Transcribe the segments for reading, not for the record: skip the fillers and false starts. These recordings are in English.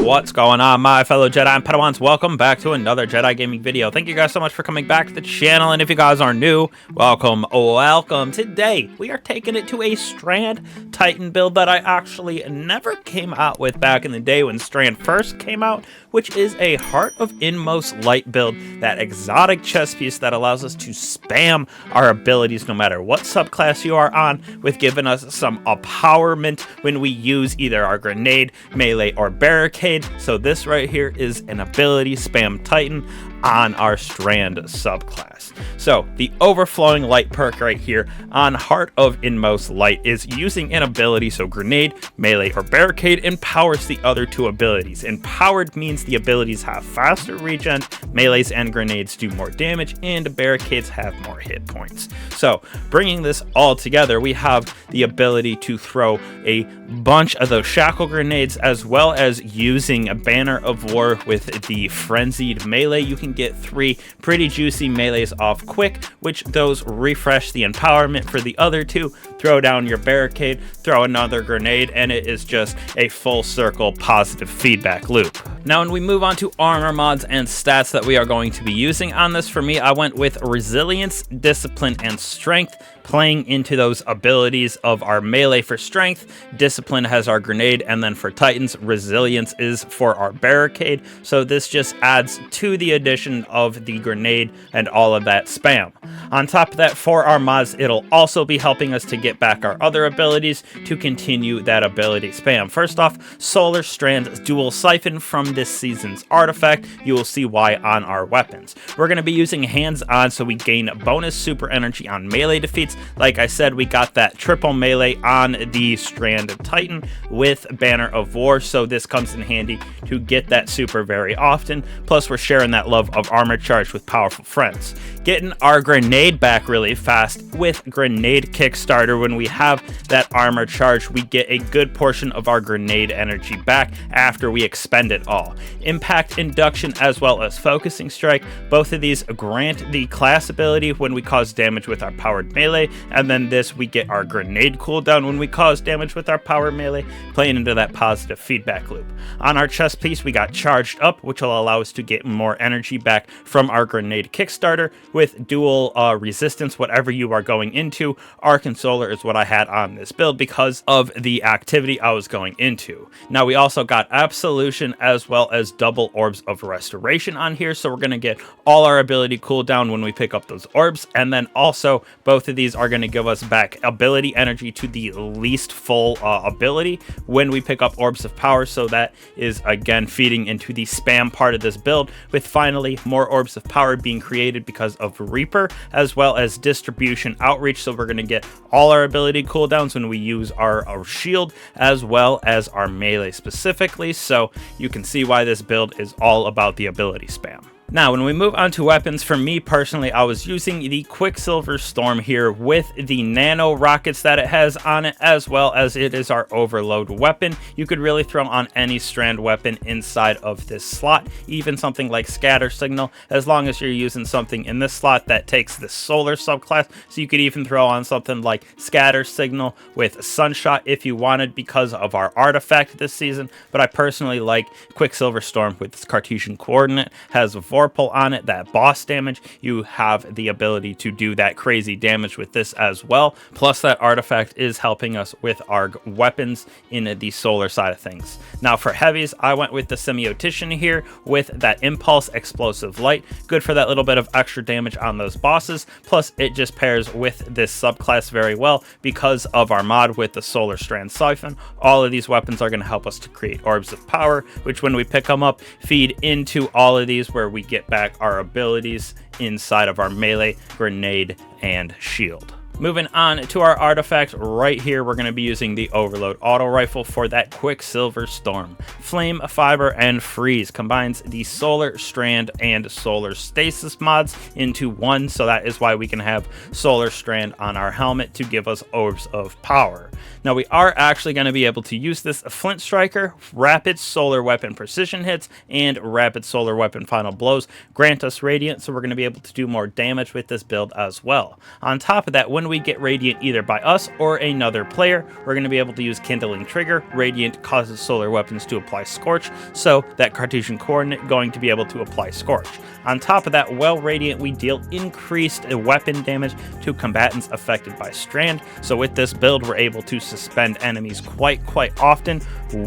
What's going on, my fellow Jedi and Padawans? Welcome back to another Jedi gaming video. Thank you guys so much for coming back to the channel, and if you guys are new, welcome. Today, we are taking it to a Strand Titan build that I actually never came out with back in the day when Strand first came out, which is a Heart of Inmost Light build, that exotic chess piece that allows us to spam our abilities no matter what subclass you are on, with giving us some empowerment when we use either our grenade, melee, or barricade. So this right here is an ability spam Titan on our Strand subclass. So the overflowing light perk right here on Heart of Inmost Light is using an ability, so grenade, melee, or barricade empowers the other two abilities. Empowered means the abilities have faster regen, melees and grenades do more damage, and barricades have more hit points. So bringing this all together, we have the ability to throw a bunch of those shackle grenades, as well as using a Banner of War with the frenzied melee. You can get 3 pretty juicy melees off quick, which those refresh the empowerment for the other two. Throw down your barricade, throw another grenade, and it is just a full circle positive feedback loop. Now, when we move on to armor mods and stats that we are going to be using on this, for me, I went with resilience, discipline, and strength, playing into those abilities of our melee for strength. Discipline has our grenade, and then for Titans, resilience is for our barricade. So this just adds to the addition of the grenade and all of that spam. On top of that, for our mods, it'll also be helping us to get back our other abilities to continue that ability spam. First off, Solar Strand Dual Siphon from this season's artifact. You will see why on our weapons. We're going to be using hands-on, so we gain bonus super energy on melee defeats. Like I said, we got that triple melee on the Strand Titan with Banner of War, so this comes in handy to get that super very often. Plus, we're sharing that love of armor charge with powerful friends. Getting our grenade back really fast with Grenade Kickstarter. When we have that armor charge, we get a good portion of our grenade energy back after we expend it all. Impact Induction as well as Focusing Strike, both of these grant the class ability when we cause damage with our powered melee, and then this we get our grenade cooldown when we cause damage with our power melee, playing into that positive feedback loop. On our chest piece, we got Charged Up, which will allow us to get more energy back from our Grenade Kickstarter with dual resistance, whatever you are going into. Arc and Solar is what I had on this build because of the activity I was going into. Now, we also got Absolution as well as double Orbs of Restoration on here, so we're going to get all our ability cooldown when we pick up those orbs, and then also both of these are going to give us back ability energy to the least full ability when we pick up Orbs of Power, so that is again feeding into the spam part of this build, with finally more Orbs of Power being created because of Reaper as well as Distribution Outreach. So we're going to get all our ability cooldowns when we use our shield as well as our melee specifically, so you can see why this build is all about the ability spam. Now, when we move on to weapons, for me personally, I was using the Quicksilver Storm here with the nano rockets that it has on it, as well as it is our overload weapon. You could really throw on any Strand weapon inside of this slot, even something like Scatter Signal, as long as you're using something in this slot that takes the Solar subclass. So you could even throw on something like Scatter Signal with Sunshot if you wanted, because of our artifact this season. But I personally like Quicksilver Storm with its Cartesian coordinate, has Vorpal on it, that boss damage. You have the ability to do that crazy damage with this as well. Plus, that artifact is helping us with our weapons in the solar side of things. Now, for heavies, I went with the Semiotician here with that Impulse Explosive Light. Good for that little bit of extra damage on those bosses. Plus, it just pairs with this subclass very well because of our mod with the Solar Strand Siphon. All of these weapons are going to help us to create Orbs of Power, which when we pick them up, feed into all of these, where we get back our abilities inside of our melee, grenade, and shield. Moving on to our artifact right here, we're going to be using the Overload Auto Rifle for that Quicksilver Storm. Flame, Fiber, and Freeze combines the Solar Strand and Solar Stasis mods into one, so that is why we can have Solar Strand on our helmet to give us Orbs of Power. Now, we are actually going to be able to use this Flint Striker, Rapid Solar Weapon Precision Hits, and Rapid Solar Weapon Final Blows grant us Radiant, so we're going to be able to do more damage with this build as well. On top of that, when when we get Radiant either by us or another player, we're going to be able to use Kindling Trigger. Radiant causes solar weapons to apply Scorch, so that Cartesian coordinate going to be able to apply Scorch. On top of that, while Radiant, we deal increased weapon damage to combatants affected by Strand. So with this build, we're able to suspend enemies quite often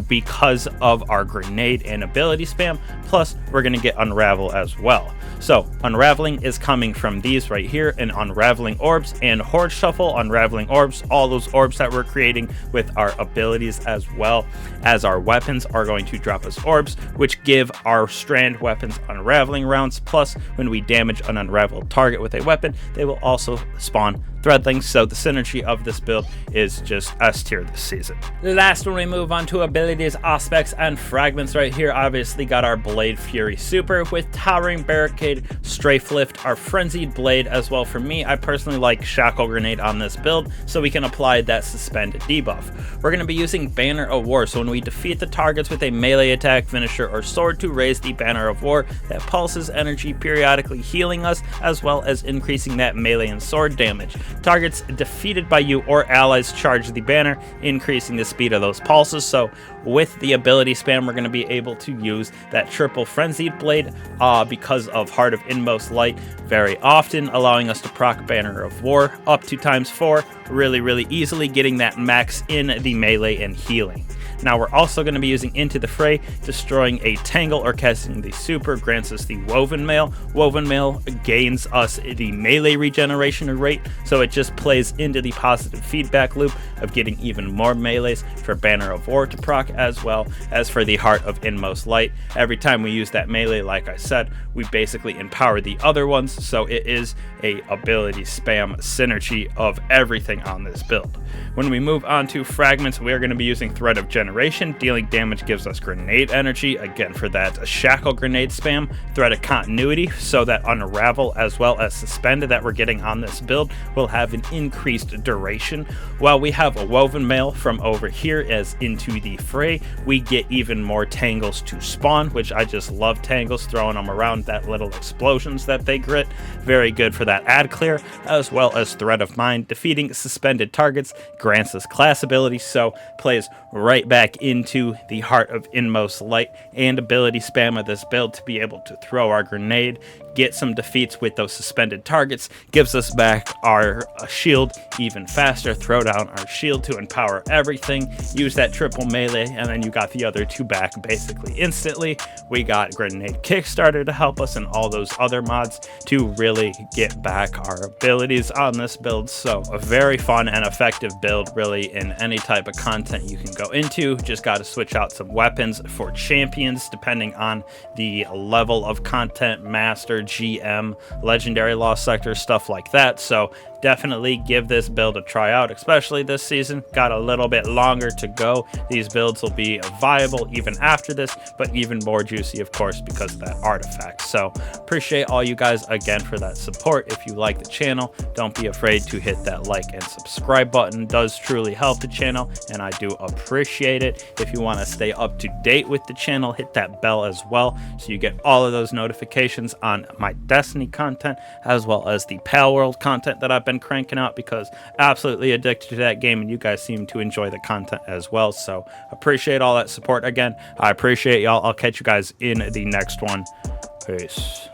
because of our grenade and ability spam. Plus, we're going to get Unravel as well. So Unraveling is coming from these right here, and Unraveling Orbs and Horde Shuffle. Unraveling Orbs, all those orbs that we're creating with our abilities as well as our weapons are going to drop us orbs, which give our Strand weapons Unraveling rounds. Plus, when we damage an unraveled target with a weapon, they will also spawn Threadlings, so the synergy of this build is just S tier this season. Last, when we move on to abilities, aspects, and fragments right here, obviously got our Blade Fury Super with Towering Barricade, Strafe Lift, our Frenzied Blade as well. For me, I personally like Shackle Grenade on this build, so we can apply that Suspend debuff. We're going to be using Banner of War, so when we defeat the targets with a melee attack, finisher, or sword, to raise the Banner of War that pulses energy, periodically healing us, as well as increasing that melee and sword damage. Targets defeated by you or allies charge the banner, increasing the speed of those pulses. So with the ability spam, we're going to be able to use that triple Frenzied Blade because of Heart of Inmost Light very often, allowing us to proc Banner of War up to ×4 really easily, getting that max in the melee and healing. Now we're also going to be using Into the Fray, destroying a Tangle or casting the super grants us the Woven Mail. Woven Mail gains us the melee regeneration rate, so it just plays into the positive feedback loop of getting even more melees for Banner of War to proc, as well as for the Heart of Inmost Light. Every time we use that melee, like I said, we basically empower the other ones, so it is a ability spam synergy of everything on this build. When we move on to fragments, we are going to be using Thread of Generation. Dealing damage gives us grenade energy, again for that Shackle Grenade spam. Thread of Continuity, so that Unravel as well as Suspend that we're getting on this build will have an increased duration. While we have a Woven Mail from over here as Into the Fray, we get even more Tangles to spawn, which I just love Tangles, throwing them around, that little explosions that they grit. Very good for that ad clear, as well as Thread of Mind. Defeating suspended targets grants us class ability, so plays right back into the Heart of Inmost Light and ability spam of this build to be able to throw our grenade, get some defeats with those suspended targets, gives us back our shield even faster, throw down our shield to empower everything, use that triple melee, and then you got the other two back basically instantly. We got Grenade Kickstarter to help us and all those other mods to really get back our abilities on this build. So a very fun and effective build really in any type of content you can go into. Just got to switch out some weapons for champions depending on the level of content, master, GM, legendary, lost sector, stuff like that. So definitely give this build a try out, especially this season. Got a little bit longer to go. These builds will be viable even after this, but even more juicy of course because of that artifact. So appreciate all you guys again for that support. If you like the channel, don't be afraid to hit that like and subscribe button. It does truly help the channel and I do appreciate it. If you want to stay up to date with the channel, hit that bell as well so you get all of those notifications on my Destiny content as well as the Pale World content that I've been cranking out, because absolutely addicted to that game and you guys seem to enjoy the content as well. So appreciate all that support again. I appreciate y'all. I'll catch you guys in the next one. Peace.